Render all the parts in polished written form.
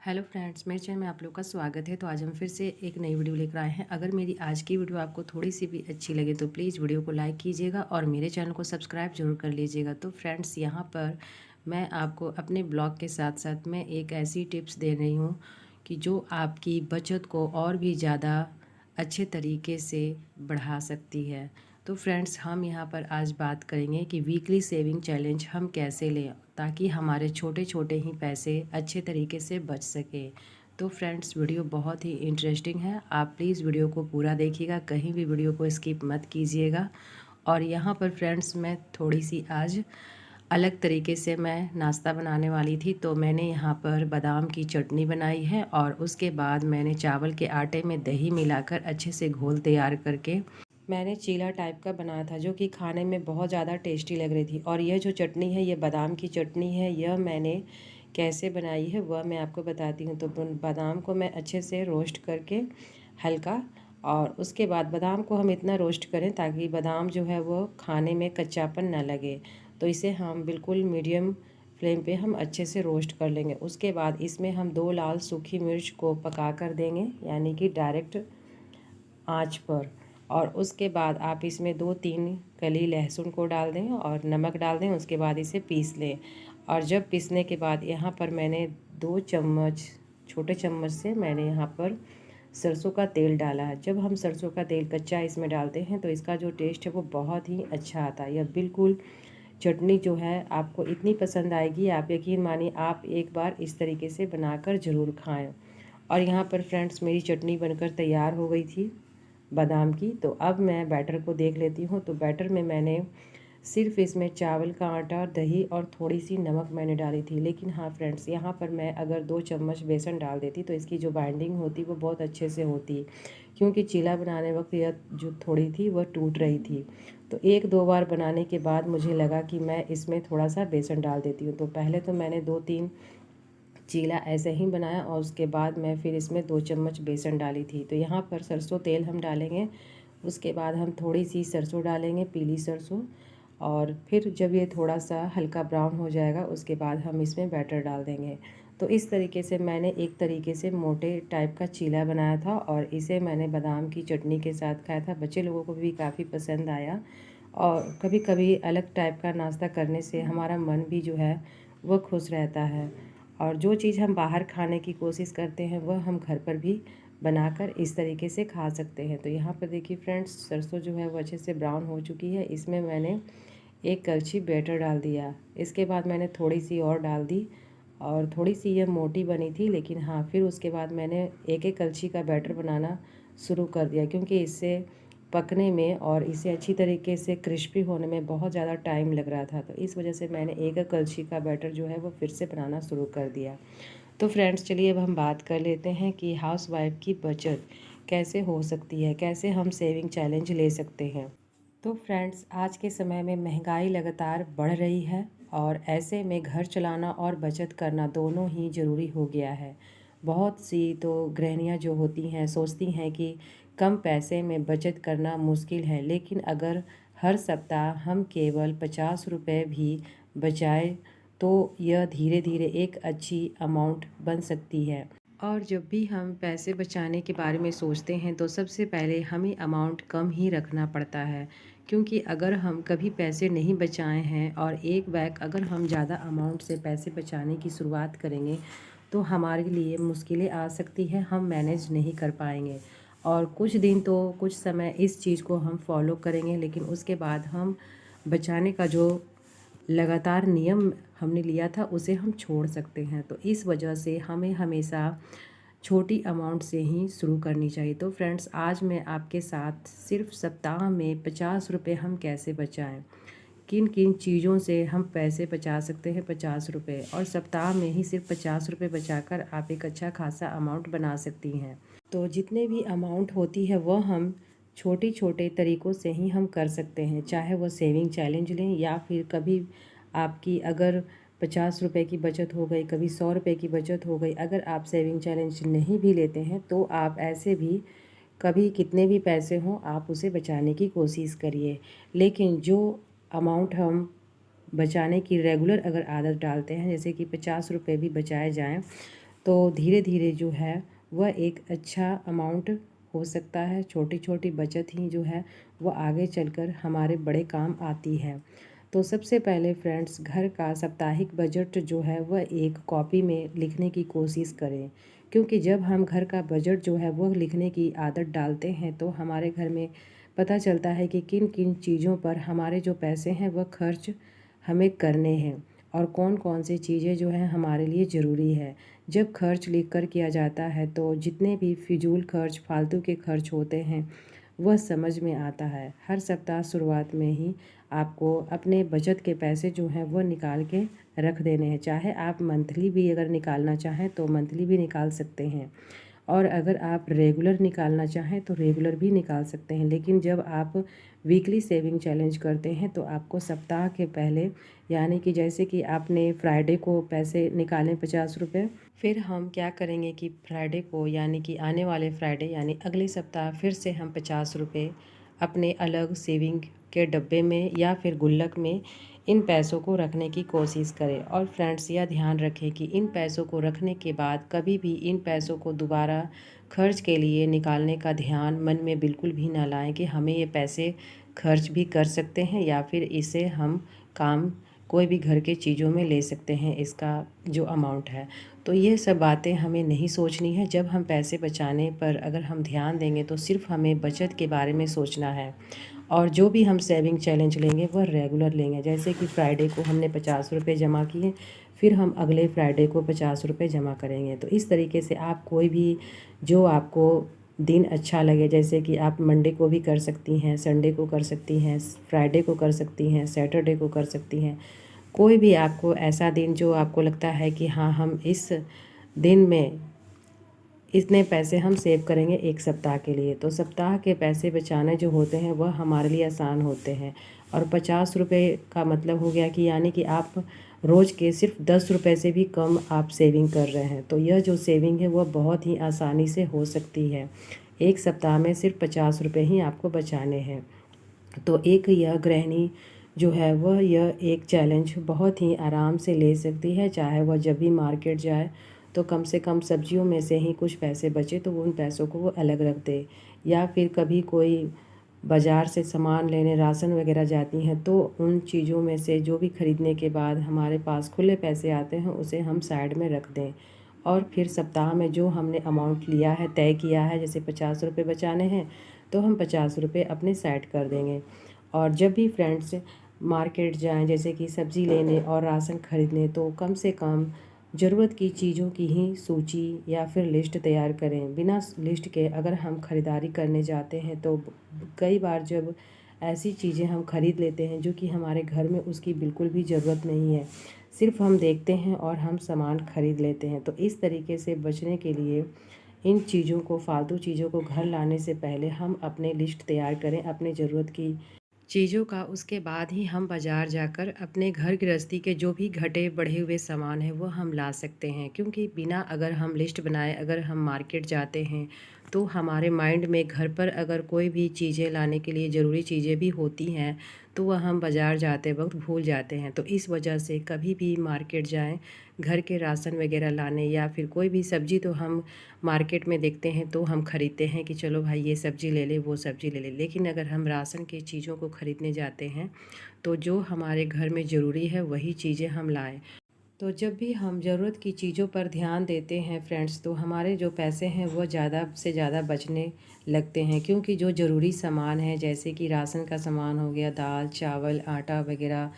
Hello friends, मेरे channel में आप लोग का स्वागत है। तो आज हम फिर से एक नई वीडियो लेकर आए हैं। अगर मेरी आज की वीडियो आपको थोड़ी सी भी अच्छी लगे तो प्लीज़ वीडियो को लाइक कीजिएगा और मेरे चैनल को सब्सक्राइब जरूर कर लीजिएगा। तो फ्रेंड्स, यहाँ पर मैं आपको अपने ब्लॉग के साथ साथ मैं एक ऐसी टिप्स दे रही हूँ कि जो आपकी बचत को और भी ज़्यादा अच्छे तरीके से बढ़ा सकती है। तो फ्रेंड्स, हम यहाँ पर आज बात करेंगे कि वीकली सेविंग चैलेंज हम कैसे लें ताकि हमारे छोटे छोटे ही पैसे अच्छे तरीके से बच सके। तो फ्रेंड्स, वीडियो बहुत ही इंटरेस्टिंग है, आप प्लीज़ वीडियो को पूरा देखिएगा, कहीं भी वीडियो को स्किप मत कीजिएगा। और यहाँ पर फ्रेंड्स, मैं थोड़ी सी आज अलग तरीके से मैं नाश्ता बनाने वाली थी। तो मैंने यहाँ पर बादाम की चटनी बनाई है और उसके बाद मैंने चावल के आटे में दही मिलाकर अच्छे से घोल तैयार करके मैंने चीला टाइप का बनाया था, जो कि खाने में बहुत ज़्यादा टेस्टी लग रही थी। और यह जो चटनी है, ये बादाम की चटनी है। यह मैंने कैसे बनाई है वह मैं आपको बताती हूँ। तो बादाम को मैं अच्छे से रोस्ट करके हल्का, और उसके बाद बादाम को हम इतना रोस्ट करें ताकि बादाम जो है वो खाने में कच्चापन ना लगे। तो इसे हम बिल्कुल मीडियम फ्लेम पे हम अच्छे से रोस्ट कर लेंगे। उसके बाद इसमें हम 2 लाल सूखी मिर्च को पका कर देंगे, यानी कि डायरेक्ट आंच पर। और उसके बाद आप इसमें 2-3 कली लहसुन को डाल दें और नमक डाल दें। उसके बाद इसे पीस लें। और जब पीसने के बाद यहाँ पर मैंने 2 चम्मच, छोटे चम्मच से मैंने यहाँ पर सरसों का तेल डाला है। जब हम सरसों का तेल कच्चा इसमें डालते हैं तो इसका जो टेस्ट है वो बहुत ही अच्छा आता है। यह बिल्कुल चटनी जो है आपको इतनी पसंद आएगी, आप यकीन मानिए, आप एक बार इस तरीके से बनाकर ज़रूर खाएं। और यहाँ पर फ्रेंड्स, मेरी चटनी बनकर तैयार हो गई थी बादाम की। तो अब मैं बैटर को देख लेती हूँ। तो बैटर में मैंने सिर्फ इसमें चावल का आटा, दही और थोड़ी सी नमक मैंने डाली थी। लेकिन हाँ फ्रेंड्स, यहाँ पर मैं अगर 2 चम्मच बेसन डाल देती तो इसकी जो बाइंडिंग होती वो बहुत अच्छे से होती, क्योंकि चीला बनाने वक्त यह जो थोड़ी थी वह टूट रही थी। तो 1-2 बार बनाने के बाद मुझे लगा कि मैं इसमें थोड़ा सा बेसन डाल देती हूँ। तो पहले तो मैंने 2-3 चीला ऐसे ही बनाया और उसके बाद मैं फिर इसमें 2 चम्मच बेसन डाली थी। तो यहाँ पर सरसों तेल हम डालेंगे, उसके बाद हम थोड़ी सी सरसों डालेंगे, पीली सरसों। और फिर जब ये थोड़ा सा हल्का ब्राउन हो जाएगा उसके बाद हम इसमें बैटर डाल देंगे। तो इस तरीके से मैंने एक तरीके से मोटे टाइप का चीला बनाया था और इसे मैंने बादाम की चटनी के साथ खाया था। बच्चे लोगों को भी काफ़ी पसंद आया। और कभी कभी अलग टाइप का नाश्ता करने से हमारा मन भी जो है वह खुश रहता है। और जो चीज़ हम बाहर खाने की कोशिश करते हैं वह हम घर पर भी बनाकर इस तरीके से खा सकते हैं। तो यहाँ पर देखिए फ्रेंड्स, सरसों जो है वो अच्छे से ब्राउन हो चुकी है। इसमें मैंने 1 कलछी बैटर डाल दिया। इसके बाद मैंने थोड़ी सी और डाल दी और थोड़ी सी यह मोटी बनी थी। लेकिन हाँ, फिर उसके बाद मैंने 1-1 कलछी का बैटर बनाना शुरू कर दिया, क्योंकि इससे पकने में और इसे अच्छी तरीके से क्रिस्पी होने में बहुत ज़्यादा टाइम लग रहा था। तो इस वजह से मैंने 1 कलछी का बैटर जो है वो फिर से बनाना शुरू कर दिया। तो फ्रेंड्स, चलिए अब हम बात कर लेते हैं कि हाउसवाइफ की बचत कैसे हो सकती है, कैसे हम सेविंग चैलेंज ले सकते हैं। तो फ्रेंड्स, आज के समय में महंगाई लगातार बढ़ रही है और ऐसे में घर चलाना और बचत करना दोनों ही ज़रूरी हो गया है। बहुत सी तो गृहिणियाँ जो होती हैं सोचती हैं कि कम पैसे में बचत करना मुश्किल है, लेकिन अगर हर सप्ताह हम केवल 50 रुपये भी बचाएं तो यह धीरे धीरे एक अच्छी अमाउंट बन सकती है। और जब भी हम पैसे बचाने के बारे में सोचते हैं तो सबसे पहले हमें अमाउंट कम ही रखना पड़ता है, क्योंकि अगर हम कभी पैसे नहीं बचाए हैं और एक बैग अगर हम ज़्यादा अमाउंट से पैसे बचाने की शुरुआत करेंगे तो हमारे लिए मुश्किलें आ सकती हैं, हम मैनेज नहीं कर पाएंगे। और कुछ दिन तो कुछ समय इस चीज़ को हम फॉलो करेंगे, लेकिन उसके बाद हम बचाने का जो लगातार नियम हमने लिया था उसे हम छोड़ सकते हैं। तो इस वजह से हमें हमेशा छोटी अमाउंट से ही शुरू करनी चाहिए। तो फ्रेंड्स, आज मैं आपके साथ सिर्फ सप्ताह में 50 रुपये हम कैसे बचाएं, किन किन चीज़ों से हम पैसे बचा सकते हैं 50 रुपये, और सप्ताह में ही सिर्फ 50 रुपये बचाकर आप एक अच्छा खासा अमाउंट बना सकती हैं। तो जितने भी अमाउंट होती है वह हम छोटे छोटे तरीक़ों से ही हम कर सकते हैं, चाहे वो सेविंग चैलेंज लें या फिर कभी आपकी अगर 50 रुपये की बचत हो गई, कभी 100 रुपये की बचत हो गई। अगर आप सेविंग चैलेंज नहीं भी लेते हैं तो आप ऐसे भी कभी कितने भी पैसे हों आप उसे बचाने की कोशिश करिए। लेकिन जो अमाउंट हम बचाने की रेगुलर अगर आदत डालते हैं, जैसे कि 50 रुपये भी बचाए जाएँ, तो धीरे धीरे जो है वह एक अच्छा अमाउंट हो सकता है। छोटी छोटी बचत ही जो है वह आगे चलकर हमारे बड़े काम आती है। तो सबसे पहले फ्रेंड्स, घर का साप्ताहिक बजट जो है वह एक कॉपी में लिखने की कोशिश करें, क्योंकि जब हम घर का बजट जो है वह लिखने की आदत डालते हैं तो हमारे घर में पता चलता है कि किन किन चीज़ों पर हमारे जो पैसे हैं वह खर्च हमें करने हैं और कौन कौन सी चीज़ें जो हैं हमारे लिए ज़रूरी है। जब खर्च लिख कर किया जाता है तो जितने भी फिजूल खर्च, फालतू के खर्च होते हैं वह समझ में आता है। हर सप्ताह शुरुआत में ही आपको अपने बचत के पैसे जो हैं वह निकाल के रख देने हैं। चाहे आप मंथली भी अगर निकालना चाहें तो मंथली भी निकाल सकते हैं, और अगर आप रेगुलर निकालना चाहें तो रेगुलर भी निकाल सकते हैं। लेकिन जब आप वीकली सेविंग चैलेंज करते हैं तो आपको सप्ताह के पहले, यानी कि जैसे कि आपने फ्राइडे को पैसे निकालें 50 रुपये, फिर हम क्या करेंगे कि फ्राइडे को, यानी कि आने वाले फ्राइडे यानी अगले सप्ताह, फिर से हम 50 रुपये अपने अलग सेविंग के डब्बे में या फिर गुल्लक में इन पैसों को रखने की कोशिश करें। और फ्रेंड्स, यह ध्यान रखें कि इन पैसों को रखने के बाद कभी भी इन पैसों को दोबारा खर्च के लिए निकालने का ध्यान मन में बिल्कुल भी ना लाएं कि हमें ये पैसे खर्च भी कर सकते हैं या फिर इसे हम काम कोई भी घर के चीज़ों में ले सकते हैं, इसका जो अमाउंट है। तो ये सब बातें हमें नहीं सोचनी है। जब हम पैसे बचाने पर अगर हम ध्यान देंगे तो सिर्फ हमें बचत के बारे में सोचना है, और जो भी हम सेविंग चैलेंज लेंगे वह रेगुलर लेंगे। जैसे कि फ्राइडे को हमने 50 रुपये जमा किए, फिर हम अगले फ्राइडे को 50 रुपये जमा करेंगे। तो इस तरीके से आप कोई भी जो आपको दिन अच्छा लगे, जैसे कि आप मंडे को भी कर सकती हैं, संडे को कर सकती हैं, फ्राइडे को कर सकती हैं, सैटरडे को कर सकती हैं। कोई भी आपको ऐसा दिन जो आपको लगता है कि हाँ, हम इस दिन में इतने पैसे हम सेव करेंगे एक सप्ताह के लिए, तो सप्ताह के पैसे बचाने जो होते हैं वह हमारे लिए आसान होते हैं। और 50 रुपये का मतलब हो गया कि यानी कि आप रोज़ के सिर्फ 10 रुपये से भी कम आप सेविंग कर रहे हैं। तो यह जो सेविंग है वह बहुत ही आसानी से हो सकती है। एक सप्ताह में सिर्फ 50 रुपये ही आपको बचाने हैं। तो एक यह गृहिणी जो है वह यह एक चैलेंज बहुत ही आराम से ले सकती है। चाहे वह जब भी मार्केट जाए तो कम से कम सब्जियों में से ही कुछ पैसे बचे तो वो उन पैसों को वो अलग रख दे, या फिर कभी कोई बाज़ार से सामान लेने, राशन वगैरह जाती हैं तो उन चीज़ों में से जो भी ख़रीदने के बाद हमारे पास खुले पैसे आते हैं उसे हम साइड में रख दें। और फिर सप्ताह में जो हमने अमाउंट लिया है, तय किया है, जैसे 50 रुपये बचाने हैं तो हम 50 रुपये अपने साइड कर देंगे। और जब भी फ्रेंड्स मार्केट जाएं, जैसे कि सब्ज़ी लेने और राशन ख़रीदने, तो कम से कम ज़रूरत की चीज़ों की ही सूची या फिर लिस्ट तैयार करें। बिना लिस्ट के अगर हम ख़रीदारी करने जाते हैं तो कई बार जब ऐसी चीज़ें हम ख़रीद लेते हैं जो कि हमारे घर में उसकी बिल्कुल भी ज़रूरत नहीं है, सिर्फ हम देखते हैं और हम सामान ख़रीद लेते हैं। तो इस तरीके से बचने के लिए इन चीज़ों को, फालतू चीज़ों को घर लाने से पहले हम अपने लिस्ट तैयार करें अपने ज़रूरत की चीज़ों का। उसके बाद ही हम बाज़ार जाकर अपने घर गृहस्थी के जो भी घटे बढ़े हुए सामान हैं वो हम ला सकते हैं। क्योंकि बिना अगर हम लिस्ट बनाए अगर हम मार्केट जाते हैं तो हमारे माइंड में घर पर अगर कोई भी चीज़ें लाने के लिए ज़रूरी चीज़ें भी होती हैं तो वह हम बाज़ार जाते वक्त भूल जाते हैं। तो इस वजह से कभी भी मार्केट जाएं घर के राशन वगैरह लाने, या फिर कोई भी सब्ज़ी तो हम मार्केट में देखते हैं तो हम ख़रीदते हैं कि चलो भाई ये सब्ज़ी ले ले, वो सब्ज़ी ले ले। लेकिन अगर हम राशन की चीज़ों को ख़रीदने जाते हैं तो जो हमारे घर में ज़रूरी है वही चीज़ें हम लाएं। तो जब भी हम ज़रूरत की चीज़ों पर ध्यान देते हैं फ्रेंड्स, तो हमारे जो पैसे हैं वो ज़्यादा से ज़्यादा बचने लगते हैं। क्योंकि जो ज़रूरी सामान है, जैसे कि राशन का सामान हो गया, दाल चावल आटा वगैरह,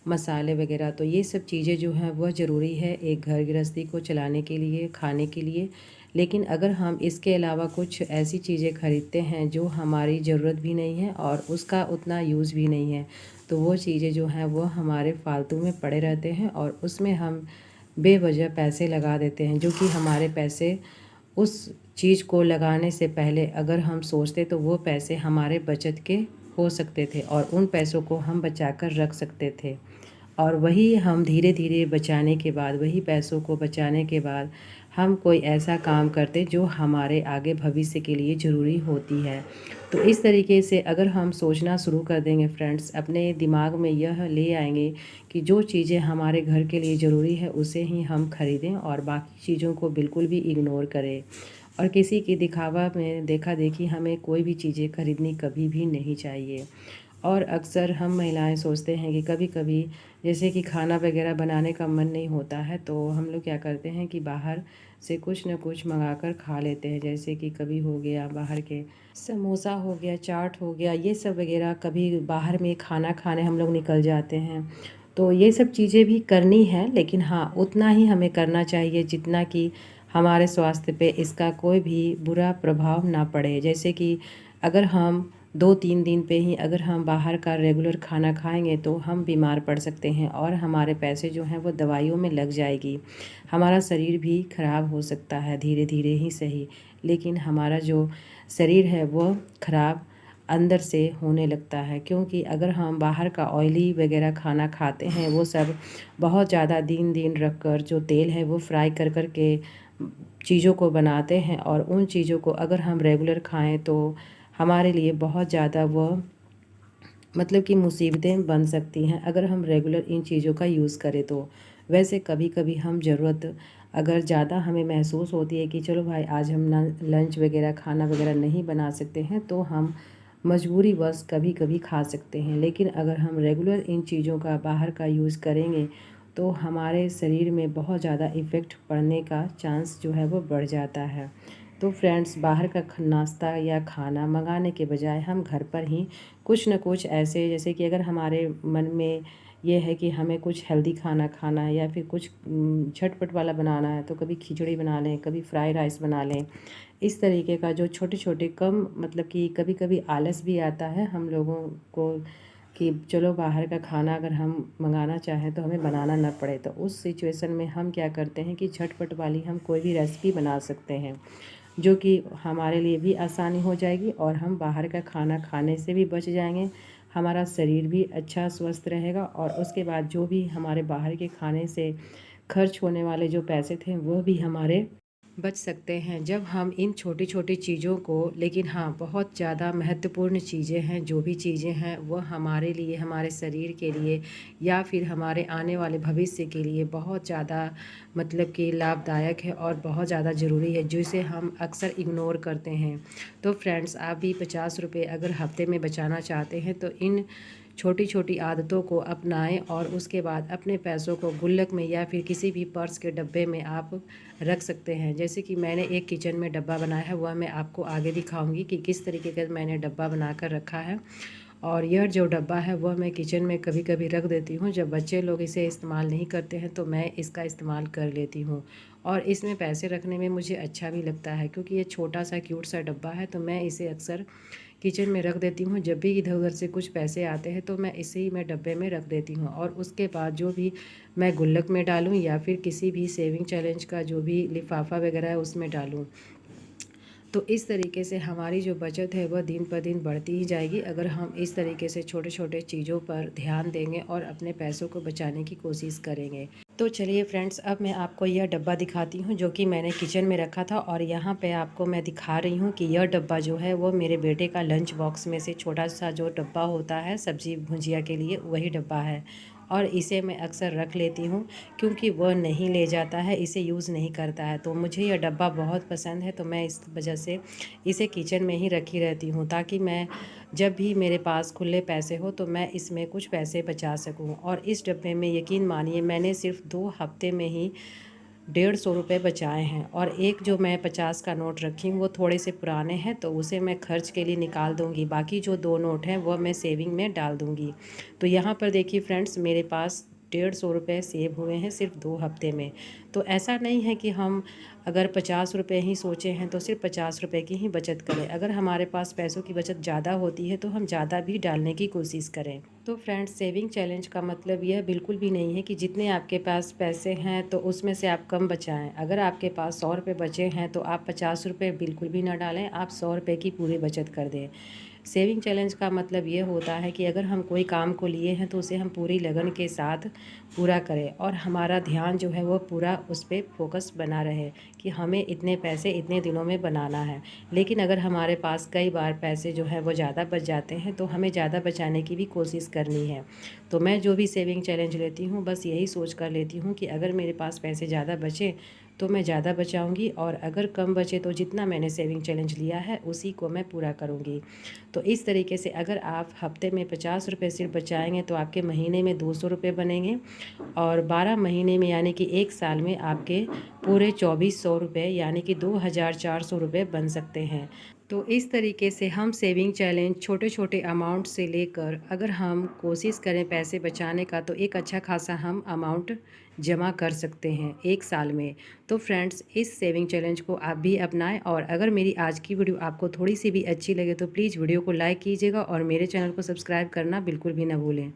मसाले वगैरह, तो ये सब चीज़ें जो हैं वह ज़रूरी है एक घर गृहस्थी को चलाने के लिए, खाने के लिए। लेकिन अगर हम इसके अलावा कुछ ऐसी चीज़ें ख़रीदते हैं जो हमारी ज़रूरत भी नहीं है और उसका उतना यूज़ भी नहीं है, तो वो चीज़ें जो हैं वो हमारे फालतू में पड़े रहते हैं और उसमें हम बेवजह पैसे लगा देते हैं। जो कि हमारे पैसे उस चीज़ को लगाने से पहले अगर हम सोचते तो वो पैसे हमारे बचत के हो सकते थे और उन पैसों को हम बचा कर रख सकते थे। और वही हम धीरे धीरे बचाने के बाद, वही पैसों को बचाने के बाद हम कोई ऐसा काम करते जो हमारे आगे भविष्य के लिए ज़रूरी होती है। तो इस तरीके से अगर हम सोचना शुरू कर देंगे फ्रेंड्स, अपने दिमाग में यह ले आएंगे कि जो चीज़ें हमारे घर के लिए ज़रूरी है उसे ही हम खरीदें और बाकी चीज़ों को बिल्कुल भी इग्नोर करें। और किसी की दिखावा में देखा देखी हमें कोई भी चीज़ें खरीदनी कभी भी नहीं चाहिए। और अक्सर हम महिलाएं सोचते हैं कि कभी कभी जैसे कि खाना वगैरह बनाने का मन नहीं होता है तो हम लोग क्या करते हैं कि बाहर से कुछ न कुछ मंगा कर खा लेते हैं। जैसे कि कभी हो गया बाहर के समोसा हो गया, चाट हो गया, ये सब वगैरह कभी बाहर में खाना खाने हम लोग निकल जाते हैं। तो ये सब चीज़ें भी करनी है, लेकिन हाँ उतना ही हमें करना चाहिए जितना कि हमारे स्वास्थ्य पे इसका कोई भी बुरा प्रभाव ना पड़े। जैसे कि अगर हम 2-3 दिन पे ही अगर हम बाहर का रेगुलर खाना खाएंगे तो हम बीमार पड़ सकते हैं और हमारे पैसे जो हैं वो दवाइयों में लग जाएगी। हमारा शरीर भी ख़राब हो सकता है, धीरे धीरे ही सही, लेकिन हमारा जो शरीर है वो ख़राब अंदर से होने लगता है। क्योंकि अगर हम बाहर का ऑयली वगैरह खाना खाते हैं, वो सब बहुत ज़्यादा दिन दिन रख कर जो तेल है वो फ्राई कर कर के चीज़ों को बनाते हैं और उन चीज़ों को अगर हम रेगुलर खाएं तो हमारे लिए बहुत ज़्यादा वो मतलब कि मुसीबतें बन सकती हैं अगर हम रेगुलर इन चीज़ों का यूज़ करें तो। वैसे कभी कभी हम ज़रूरत अगर ज़्यादा हमें महसूस होती है कि चलो भाई आज हम ना लंच वगैरह खाना वगैरह नहीं बना सकते हैं तो हम मजबूरीवश कभी कभी खा सकते हैं। लेकिन अगर हम रेगुलर इन चीज़ों का बाहर का यूज़ करेंगे तो हमारे शरीर में बहुत ज़्यादा इफ़ेक्ट पड़ने का चांस जो है वो बढ़ जाता है। तो फ्रेंड्स, बाहर का नाश्ता या खाना मंगाने के बजाय हम घर पर ही कुछ न कुछ ऐसे, जैसे कि अगर हमारे मन में ये है कि हमें कुछ हेल्दी खाना खाना है या फिर कुछ झटपट वाला बनाना है तो कभी खिचड़ी बना लें, कभी फ्राई राइस बना लें। इस तरीके का जो छोटे छोटे कम मतलब कि कभी कभी आलस भी आता है हम लोगों को कि चलो बाहर का खाना अगर हम मंगाना चाहें तो हमें बनाना ना पड़े। तो उस सिचुएशन में हम क्या करते हैं कि झटपट वाली हम कोई भी रेसिपी बना सकते हैं जो कि हमारे लिए भी आसानी हो जाएगी और हम बाहर का खाना खाने से भी बच जाएंगे। हमारा शरीर भी अच्छा स्वस्थ रहेगा और उसके बाद जो भी हमारे बाहर के खाने से खर्च होने वाले जो पैसे थे वो भी हमारे बच सकते हैं जब हम इन छोटी छोटी चीज़ों को। लेकिन हाँ, बहुत ज़्यादा महत्वपूर्ण चीज़ें हैं, जो भी चीज़ें हैं वो हमारे लिए, हमारे शरीर के लिए या फिर हमारे आने वाले भविष्य के लिए बहुत ज़्यादा मतलब कि लाभदायक है और बहुत ज़्यादा ज़रूरी है, जिसे हम अक्सर इग्नोर करते हैं। तो फ्रेंड्स, आप भी 50 रुपये अगर हफ्ते में बचाना चाहते हैं तो इन छोटी छोटी आदतों को अपनाएं और उसके बाद अपने पैसों को गुल्लक में या फिर किसी भी पर्स के डब्बे में आप रख सकते हैं। जैसे कि मैंने एक किचन में डब्बा बनाया है, वह मैं आपको आगे दिखाऊंगी कि किस तरीके का मैंने डब्बा बनाकर रखा है। और यह जो डब्बा है वह मैं किचन में कभी कभी रख देती हूँ, जब बच्चे लोग इसे इस्तेमाल नहीं करते हैं तो मैं इसका इस्तेमाल कर लेती हूँ। और इसमें पैसे रखने में मुझे अच्छा भी लगता है क्योंकि ये छोटा सा क्यूट सा डब्बा है, तो मैं इसे अक्सर किचन में रख देती हूँ। जब भी इधर उधर से कुछ पैसे आते हैं तो मैं इसे ही मैं डब्बे में रख देती हूँ और उसके बाद जो भी मैं गुल्लक में डालूँ या फिर किसी भी सेविंग चैलेंज का जो भी लिफाफा वगैरह है उसमें डालूँ। तो इस तरीके से हमारी जो बचत है वह दिन पर दिन बढ़ती ही जाएगी अगर हम इस तरीके से छोटे छोटे चीज़ों पर ध्यान देंगे और अपने पैसों को बचाने की कोशिश करेंगे। तो चलिए फ्रेंड्स, अब मैं आपको यह डब्बा दिखाती हूँ जो कि मैंने किचन में रखा था। और यहाँ पे आपको मैं दिखा रही हूँ कि यह डब्बा जो है वो मेरे बेटे का लंच बॉक्स में से छोटा सा जो डब्बा होता है सब्जी भुजिया के लिए, वही डब्बा है। और इसे मैं अक्सर रख लेती हूँ क्योंकि वह नहीं ले जाता है, इसे यूज़ नहीं करता है। तो मुझे यह डब्बा बहुत पसंद है, तो मैं इस वजह से इसे किचन में ही रखी रहती हूँ ताकि मैं जब भी मेरे पास खुले पैसे हो तो मैं इसमें कुछ पैसे बचा सकूँ। और इस डब्बे में यकीन मानिए मैंने सिर्फ 2 हफ्ते में ही 150 रुपये बचाए हैं। और एक जो मैं 50 का नोट रखी हूँ वो थोड़े से पुराने हैं तो उसे मैं खर्च के लिए निकाल दूँगी, बाकी जो 2 नोट हैं वह मैं सेविंग में डाल दूँगी। तो यहाँ पर देखिए फ्रेंड्स, मेरे पास 150 रुपये सेव हुए हैं सिर्फ 2 हफ्ते में। तो ऐसा नहीं है कि हम अगर 50 रुपये ही सोचे हैं तो सिर्फ 50 रुपये की ही बचत करें। अगर हमारे पास पैसों की बचत ज़्यादा होती है तो हम ज़्यादा भी डालने की कोशिश करें। तो फ्रेंड्स, सेविंग चैलेंज का मतलब यह बिल्कुल भी नहीं है कि जितने आपके पास पैसे हैं तो उसमें से आप कम बचाएं। अगर आपके पास 100 रुपये बचे हैं तो आप 50 रुपये बिल्कुल भी ना डालें, आप 100 रुपये की पूरी बचत कर दें। सेविंग चैलेंज का मतलब ये होता है कि अगर हम कोई काम को लिए हैं तो उसे हम पूरी लगन के साथ पूरा करें और हमारा ध्यान जो है वो पूरा उस पर फोकस बना रहे कि हमें इतने पैसे इतने दिनों में बनाना है। लेकिन अगर हमारे पास कई बार पैसे जो है वो ज़्यादा बच जाते हैं तो हमें ज़्यादा बचाने की भी कोशिश करनी है। तो मैं जो भी सेविंग चैलेंज लेती हूँ बस यही सोच कर लेती हूँ कि अगर मेरे पास पैसे ज़्यादा बचे तो मैं ज़्यादा बचाऊंगी, और अगर कम बचे तो जितना मैंने सेविंग चैलेंज लिया है उसी को मैं पूरा करूंगी। तो इस तरीके से अगर आप हफ्ते में 50 रुपये सिर्फ बचाएंगे तो आपके महीने में 200 रुपये बनेंगे, और 12 महीने में यानी कि एक साल में आपके पूरे 2400 रुपये यानी कि 2400 रुपये बन सकते हैं। तो इस तरीके से हम सेविंग चैलेंज छोटे छोटे अमाउंट से लेकर अगर हम कोशिश करें पैसे बचाने का तो एक अच्छा खासा हम अमाउंट जमा कर सकते हैं एक साल में। तो फ्रेंड्स, इस सेविंग चैलेंज को आप भी अपनाएं, और अगर मेरी आज की वीडियो आपको थोड़ी सी भी अच्छी लगे तो प्लीज़ वीडियो को लाइक कीजिएगा और मेरे चैनल को सब्सक्राइब करना बिल्कुल भी ना भूलें।